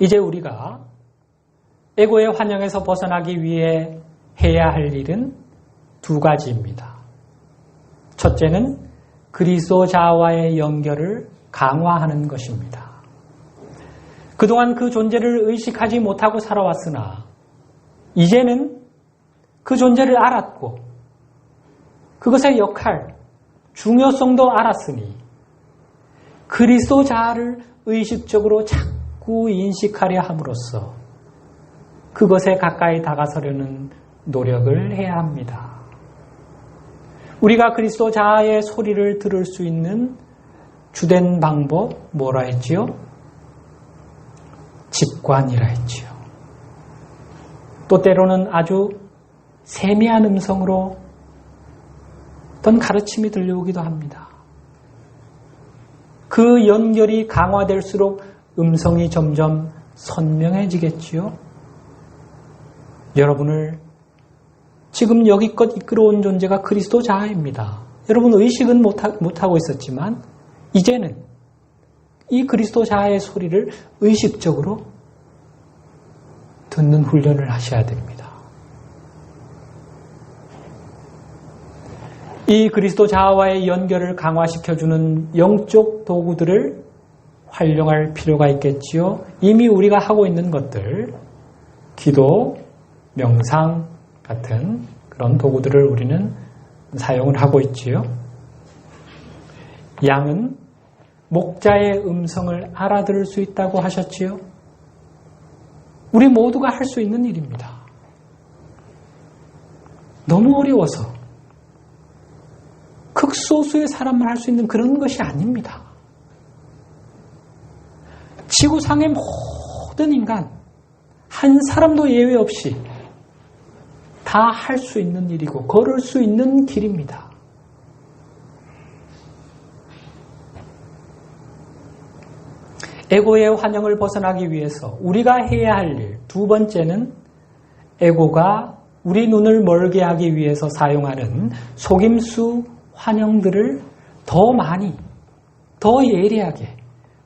이제 우리가 에고의 환영에서 벗어나기 위해 해야 할 일은 두 가지입니다. 첫째는 그리스도 자와의 연결을 강화하는 것입니다. 그동안 그 존재를 의식하지 못하고 살아왔으나 이제는 그 존재를 알았고 그것의 역할, 중요성도 알았으니 그리스도 자아를 의식적으로 자꾸 인식하려 함으로써 그것에 가까이 다가서려는 노력을 해야 합니다. 우리가 그리스도 자아의 소리를 들을 수 있는 주된 방법 뭐라 했지요? 직관이라 했지요. 또 때로는 아주 세미한 음성으로 어떤 가르침이 들려오기도 합니다. 그 연결이 강화될수록 음성이 점점 선명해지겠지요. 여러분을 지금 여기껏 이끌어온 존재가 그리스도 자아입니다. 여러분 의식은 못하고 있었지만 이제는 이 그리스도 자아의 소리를 의식적으로 듣는 훈련을 하셔야 됩니다. 이 그리스도 자아와의 연결을 강화시켜주는 영적 도구들을 활용할 필요가 있겠지요. 이미 우리가 하고 있는 것들, 기도, 명상 같은 그런 도구들을 우리는 사용을 하고 있지요. 양은 목자의 음성을 알아들을 수 있다고 하셨지요. 우리 모두가 할 수 있는 일입니다. 너무 어려워서 극소수의 사람만 할 수 있는 그런 것이 아닙니다. 지구상의 모든 인간, 한 사람도 예외 없이 다 할 수 있는 일이고 걸을 수 있는 길입니다. 에고의 환영을 벗어나기 위해서 우리가 해야 할 일, 두 번째는 에고가 우리 눈을 멀게 하기 위해서 사용하는 속임수 환영들을 더 많이, 더 예리하게,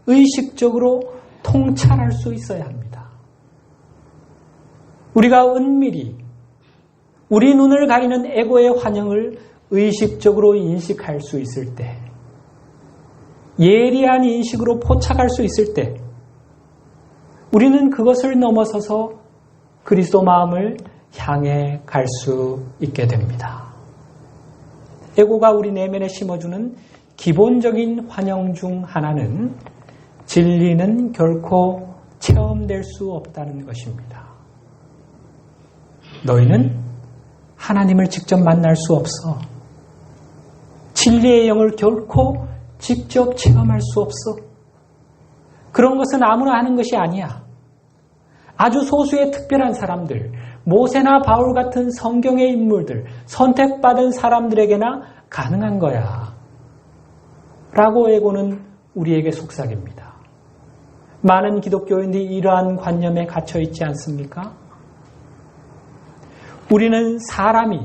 의식적으로 통찰할 수 있어야 합니다. 우리가 은밀히 우리 눈을 가리는 에고의 환영을 의식적으로 인식할 수 있을 때, 예리한 인식으로 포착할 수 있을 때 우리는 그것을 넘어서서 그리스도 마음을 향해 갈 수 있게 됩니다. 에고가 우리 내면에 심어주는 기본적인 환영 중 하나는 진리는 결코 체험될 수 없다는 것입니다. 너희는 하나님을 직접 만날 수 없어. 진리의 영을 결코 직접 체험할 수 없어. 그런 것은 아무나 하는 것이 아니야. 아주 소수의 특별한 사람들, 모세나 바울 같은 성경의 인물들, 선택받은 사람들에게나 가능한 거야. 라고 에고는 우리에게 속삭입니다. 많은 기독교인들이 이러한 관념에 갇혀 있지 않습니까? 우리는 사람이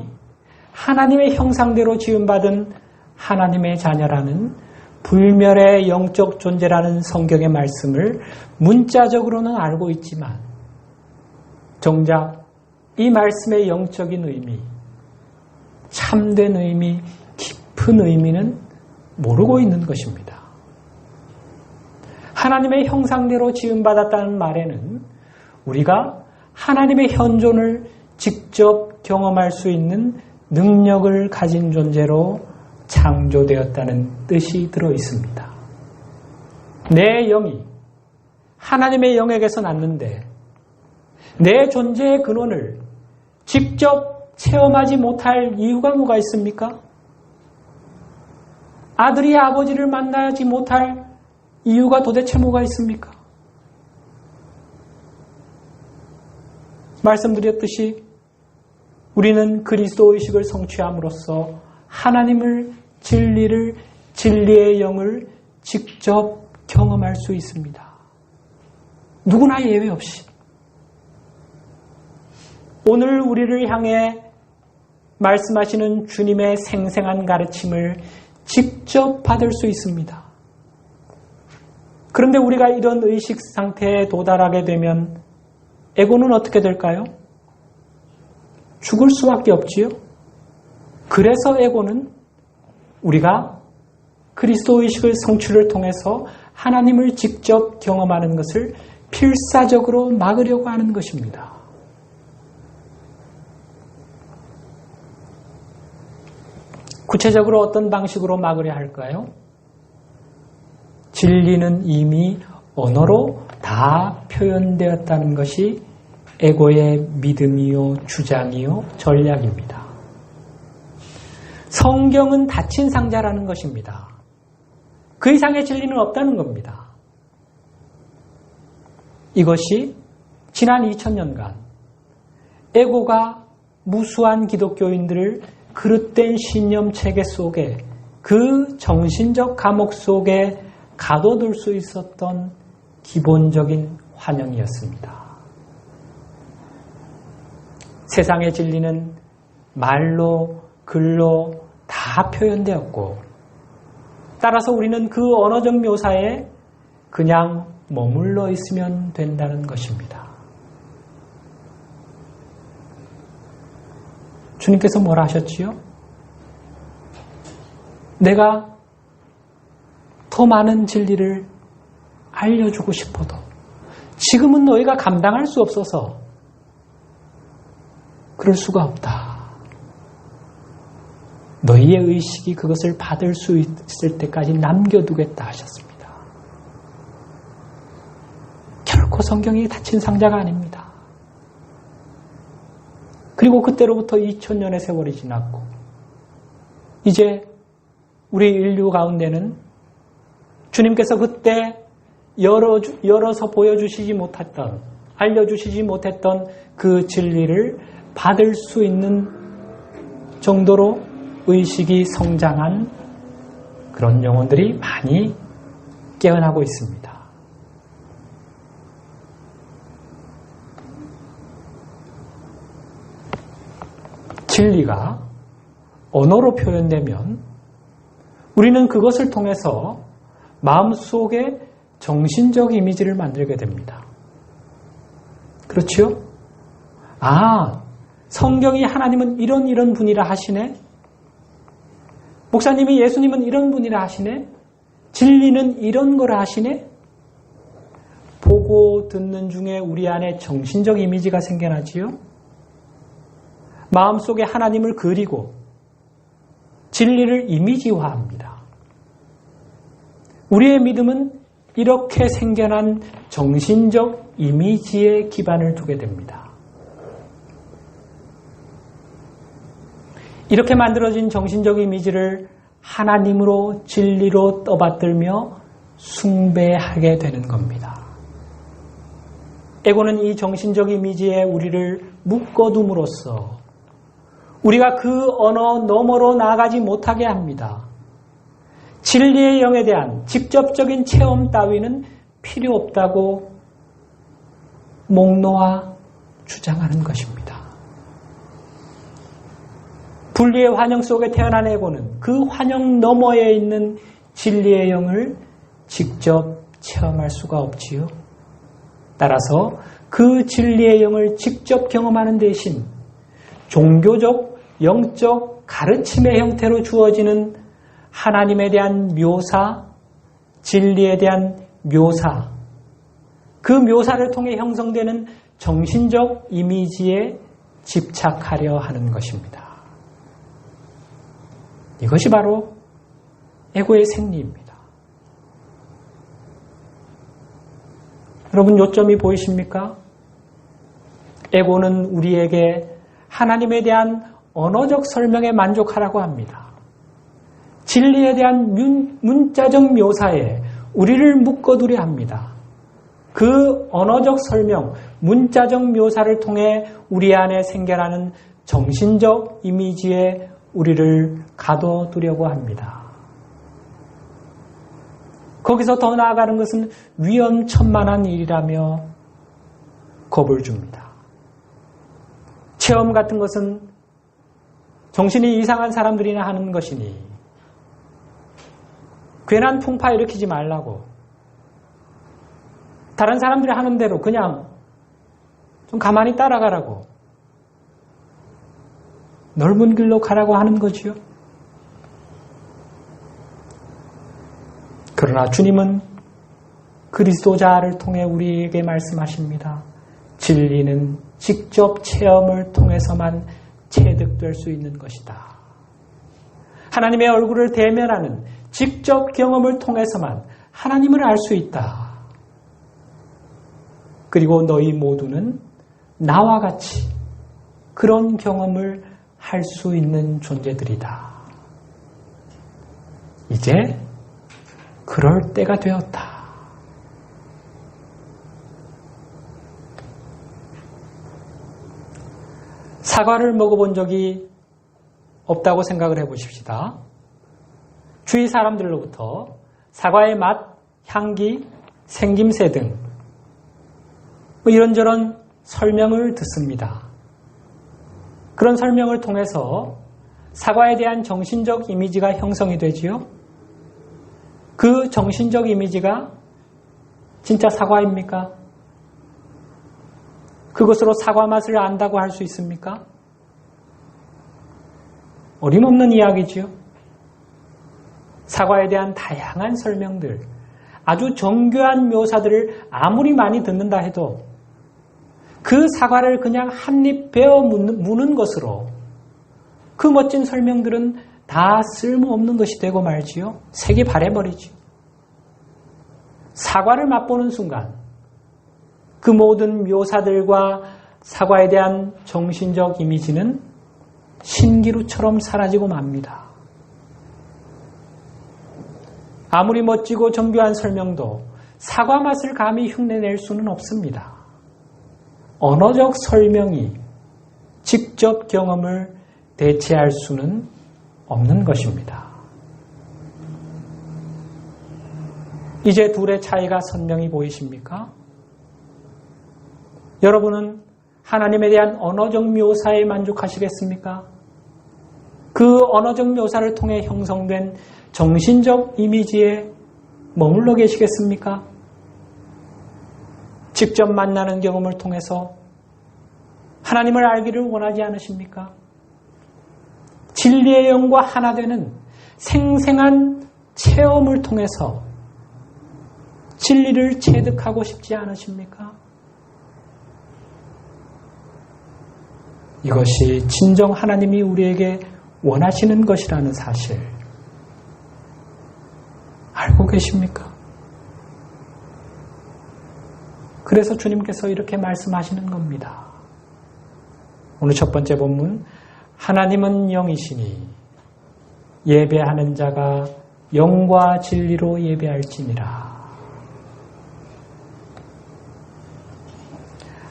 하나님의 형상대로 지음받은 하나님의 자녀라는 불멸의 영적 존재라는 성경의 말씀을 문자적으로는 알고 있지만 정작 이 말씀의 영적인 의미, 참된 의미, 깊은 의미는 모르고 있는 것입니다. 하나님의 형상대로 지음받았다는 말에는 우리가 하나님의 현존을 직접 경험할 수 있는 능력을 가진 존재로 창조되었다는 뜻이 들어 있습니다. 내 영이 하나님의 영에게서 났는데 내 존재의 근원을 직접 체험하지 못할 이유가 뭐가 있습니까? 아들이 아버지를 만나지 못할 이유가 도대체 뭐가 있습니까? 말씀드렸듯이 우리는 그리스도 의식을 성취함으로써 하나님을, 진리를, 진리의 영을 직접 경험할 수 있습니다. 누구나 예외 없이. 오늘 우리를 향해 말씀하시는 주님의 생생한 가르침을 직접 받을 수 있습니다. 그런데 우리가 이런 의식 상태에 도달하게 되면 에고는 어떻게 될까요? 죽을 수밖에 없지요. 그래서 에고는 우리가 그리스도 의식의 성취를 통해서 하나님을 직접 경험하는 것을 필사적으로 막으려고 하는 것입니다. 구체적으로 어떤 방식으로 막으려 할까요? 진리는 이미 언어로 다 표현되었다는 것이 에고의 믿음이요, 주장이요, 전략입니다. 성경은 닫힌 상자라는 것입니다. 그 이상의 진리는 없다는 겁니다. 이것이 지난 2000년간 에고가 무수한 기독교인들을 그릇된 신념 체계 속에 그 정신적 감옥 속에 가둬둘 수 있었던 기본적인 환영이었습니다. 세상의 진리는 말로, 글로 다 표현되었고 따라서 우리는 그 언어적 묘사에 그냥 머물러 있으면 된다는 것입니다. 주님께서 뭐라 하셨지요? 내가 더 많은 진리를 알려주고 싶어도 지금은 너희가 감당할 수 없어서 그럴 수가 없다. 너희의 의식이 그것을 받을 수 있을 때까지 남겨두겠다 하셨습니다. 결코 성경이 닫힌 상자가 아닙니다. 그리고 그때로부터 2000년의 세월이 지났고 이제 우리 인류 가운데는 주님께서 그때 열어서 보여주시지 못했던, 알려주시지 못했던 그 진리를 받을 수 있는 정도로 의식이 성장한 그런 영혼들이 많이 깨어나고 있습니다. 진리가 언어로 표현되면 우리는 그것을 통해서 마음속에 정신적 이미지를 만들게 됩니다. 그렇지요? 아, 성경이 하나님은 이런 분이라 하시네? 목사님이 예수님은 이런 분이라 하시네? 진리는 이런 거라 하시네? 보고 듣는 중에 우리 안에 정신적 이미지가 생겨나지요? 마음속에 하나님을 그리고 진리를 이미지화합니다. 우리의 믿음은 이렇게 생겨난 정신적 이미지에 기반을 두게 됩니다. 이렇게 만들어진 정신적 이미지를 하나님으로 진리로 떠받들며 숭배하게 되는 겁니다. 에고는 이 정신적 이미지에 우리를 묶어둠으로써 우리가 그 언어 너머로 나아가지 못하게 합니다. 진리의 영에 대한 직접적인 체험 따위는 필요 없다고 목 놓아 주장하는 것입니다. 분리의 환영 속에 태어난 에고는 그 환영 너머에 있는 진리의 영을 직접 체험할 수가 없지요. 따라서 그 진리의 영을 직접 경험하는 대신 종교적, 영적 가르침의 형태로 주어지는 하나님에 대한 묘사, 진리에 대한 묘사, 그 묘사를 통해 형성되는 정신적 이미지에 집착하려 하는 것입니다. 이것이 바로 에고의 생리입니다. 여러분 요점이 보이십니까? 에고는 우리에게 하나님에 대한 언어적 설명에 만족하라고 합니다. 진리에 대한 문자적 묘사에 우리를 묶어두려 합니다. 그 언어적 설명, 문자적 묘사를 통해 우리 안에 생겨나는 정신적 이미지에 우리를 가둬두려고 합니다. 거기서 더 나아가는 것은 위험천만한 일이라며 겁을 줍니다. 체험 같은 것은 정신이 이상한 사람들이나 하는 것이니 괜한 풍파 일으키지 말라고 다른 사람들이 하는 대로 그냥 좀 가만히 따라가라고, 넓은 길로 가라고 하는 거지요. 그러나 주님은 그리스도자를 통해 우리에게 말씀하십니다. 진리는 직접 체험을 통해서만 체득될 수 있는 것이다. 하나님의 얼굴을 대면하는 직접 경험을 통해서만 하나님을 알 수 있다. 그리고 너희 모두는 나와 같이 그런 경험을 할 수 있는 존재들이다. 이제 그럴 때가 되었다. 사과를 먹어본 적이 없다고 생각을 해보십시다. 주위 사람들로부터 사과의 맛, 향기, 생김새 등 이런저런 설명을 듣습니다. 그런 설명을 통해서 사과에 대한 정신적 이미지가 형성이 되지요. 그 정신적 이미지가 진짜 사과입니까? 그것으로 사과 맛을 안다고 할 수 있습니까? 어림없는 이야기지요. 사과에 대한 다양한 설명들, 아주 정교한 묘사들을 아무리 많이 듣는다 해도 그 사과를 그냥 한 입 베어 무는 것으로 그 멋진 설명들은 다 쓸모없는 것이 되고 말지요. 색이 바래버리지. 사과를 맛보는 순간 그 모든 묘사들과 사과에 대한 정신적 이미지는 신기루처럼 사라지고 맙니다. 아무리 멋지고 정교한 설명도 사과 맛을 감히 흉내낼 수는 없습니다. 언어적 설명이 직접 경험을 대체할 수는 없는 것입니다. 이제 둘의 차이가 선명히 보이십니까? 여러분은 하나님에 대한 언어적 묘사에 만족하시겠습니까? 그 언어적 묘사를 통해 형성된 정신적 이미지에 머물러 계시겠습니까? 직접 만나는 경험을 통해서 하나님을 알기를 원하지 않으십니까? 진리의 영과 하나 되는 생생한 체험을 통해서 진리를 체득하고 싶지 않으십니까? 이것이 진정 하나님이 우리에게 원하시는 것이라는 사실 알고 계십니까? 그래서 주님께서 이렇게 말씀하시는 겁니다. 오늘 첫 번째 본문, 하나님은 영이시니 예배하는 자가 영과 진리로 예배할지니라.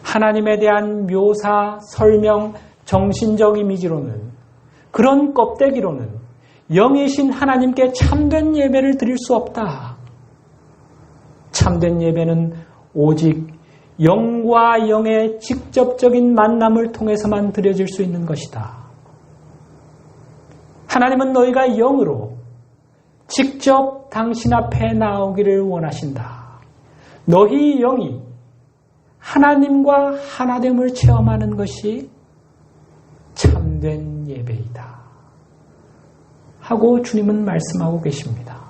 하나님에 대한 묘사, 설명, 정신적 이미지로는, 그런 껍데기로는 영이신 하나님께 참된 예배를 드릴 수 없다. 참된 예배는 오직 영과 영의 직접적인 만남을 통해서만 드려질 수 있는 것이다. 하나님은 너희가 영으로 직접 당신 앞에 나오기를 원하신다. 너희 영이 하나님과 하나됨을 체험하는 것이 참된 예배이다. 하고 주님은 말씀하고 계십니다.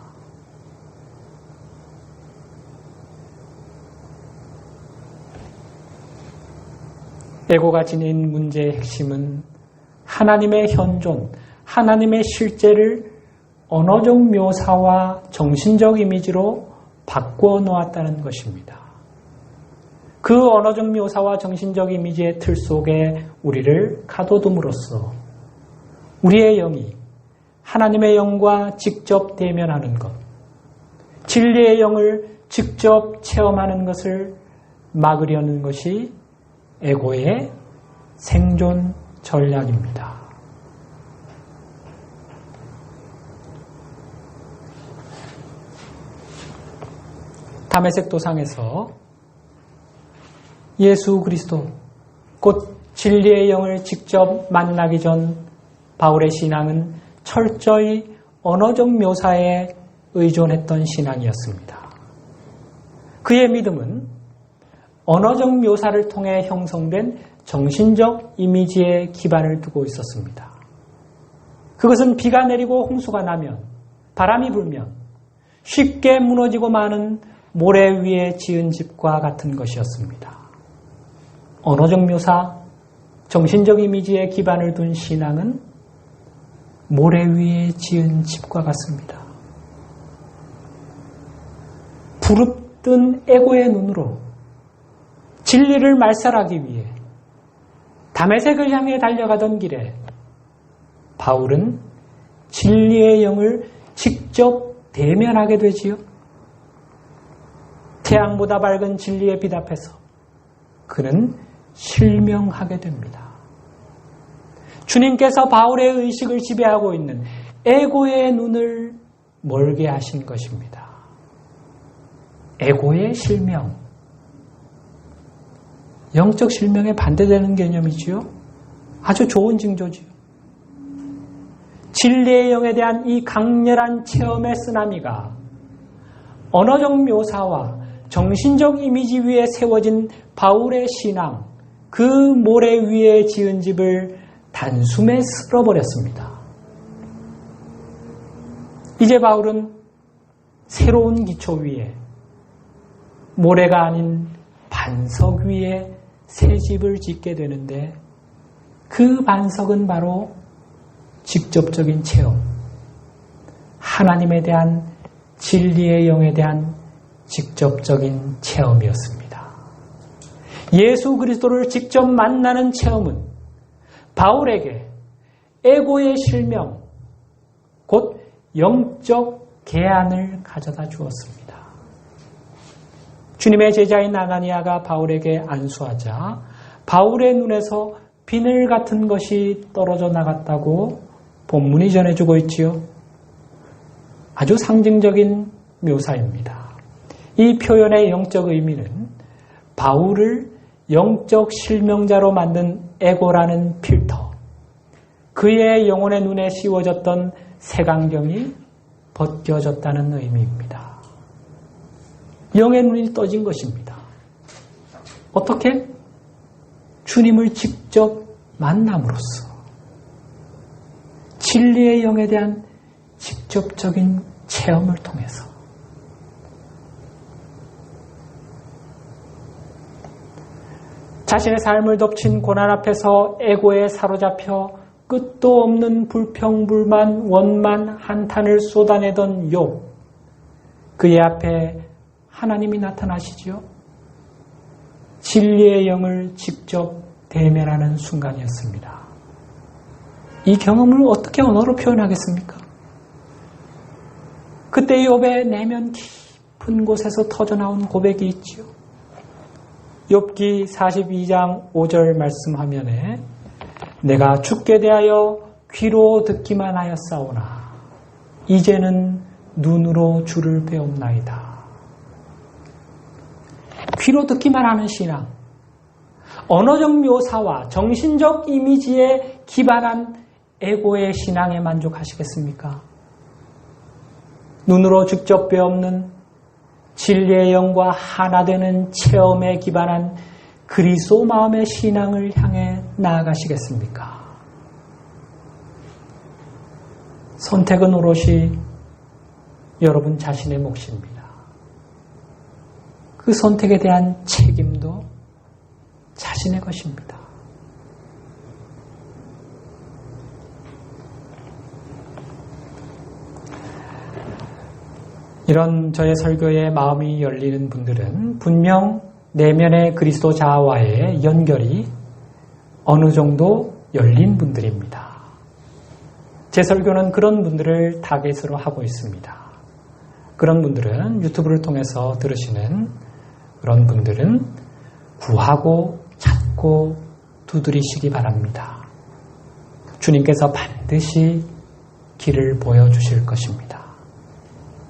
에고가 지닌 문제의 핵심은 하나님의 현존, 하나님의 실제를 언어적 묘사와 정신적 이미지로 바꾸어 놓았다는 것입니다. 그 언어적 묘사와 정신적 이미지의 틀 속에 우리를 가둬둠으로써 우리의 영이 하나님의 영과 직접 대면하는 것, 진리의 영을 직접 체험하는 것을 막으려는 것이 에고의 생존 전략입니다. 다메섹 도상에서 예수 그리스도, 곧 진리의 영을 직접 만나기 전 바울의 신앙은 철저히 언어적 묘사에 의존했던 신앙이었습니다. 그의 믿음은 언어적 묘사를 통해 형성된 정신적 이미지에 기반을 두고 있었습니다. 그것은 비가 내리고 홍수가 나면, 바람이 불면 쉽게 무너지고 마는 모래 위에 지은 집과 같은 것이었습니다. 언어적 묘사, 정신적 이미지에 기반을 둔 신앙은 모래 위에 지은 집과 같습니다. 부릅뜬 에고의 눈으로 진리를 말살하기 위해 다메섹을 향해 달려가던 길에 바울은 진리의 영을 직접 대면하게 되지요. 태양보다 밝은 진리의 빛 앞에서 그는 실명하게 됩니다. 주님께서 바울의 의식을 지배하고 있는 에고의 눈을 멀게 하신 것입니다. 에고의 실명. 영적 실명에 반대되는 개념이지요. 아주 좋은 징조지요. 진리의 영에 대한 이 강렬한 체험의 쓰나미가 언어적 묘사와 정신적 이미지 위에 세워진 바울의 신앙, 그 모래 위에 지은 집을 단숨에 쓸어버렸습니다. 이제 바울은 새로운 기초 위에, 모래가 아닌 반석 위에 새 집을 짓게 되는데, 그 반석은 바로 직접적인 체험, 하나님에 대한 진리의 영에 대한 직접적인 체험이었습니다. 예수 그리스도를 직접 만나는 체험은 바울에게 에고의 실명, 곧 영적 계안을 가져다 주었습니다. 주님의 제자인 아나니아가 바울에게 안수하자 바울의 눈에서 비늘 같은 것이 떨어져 나갔다고 본문이 전해주고 있지요. 아주 상징적인 묘사입니다. 이 표현의 영적 의미는 바울을 영적 실명자로 만든 에고라는 필터, 그의 영혼의 눈에 씌워졌던 색안경이 벗겨졌다는 의미입니다. 영의 눈이 떠진 것입니다. 어떻게? 주님을 직접 만남으로써 진리의 영에 대한 직접적인 체험을 통해서 자신의 삶을 덮친 고난 앞에서 에고에 사로잡혀 끝도 없는 불평불만, 원만, 한탄을 쏟아내던 욥, 그의 앞에 하나님이 나타나시지요. 진리의 영을 직접 대면하는 순간이었습니다. 이 경험을 어떻게 언어로 표현하겠습니까? 그때 욥의 내면 깊은 곳에서 터져나온 고백이 있지요. 욥기 42장 5절 말씀 화면에 내가 주께 대하여 귀로 듣기만 하였사오나 이제는 눈으로 주를 배웁나이다. 귀로 듣기만 하는 신앙, 언어적 묘사와 정신적 이미지에 기반한 에고의 신앙에 만족하시겠습니까? 눈으로 직접 배우는 진리의 영과 하나 되는 체험에 기반한 그리스도 마음의 신앙을 향해 나아가시겠습니까? 선택은 오롯이 여러분 자신의 몫입니다. 그 선택에 대한 책임도 자신의 것입니다. 이런 저의 설교에 마음이 열리는 분들은 분명 내면의 그리스도 자아와의 연결이 어느 정도 열린 분들입니다. 제 설교는 그런 분들을 타겟으로 하고 있습니다. 그런 분들은 유튜브를 통해서 들으시는 그런 분들은 구하고 찾고 두드리시기 바랍니다. 주님께서 반드시 길을 보여주실 것입니다.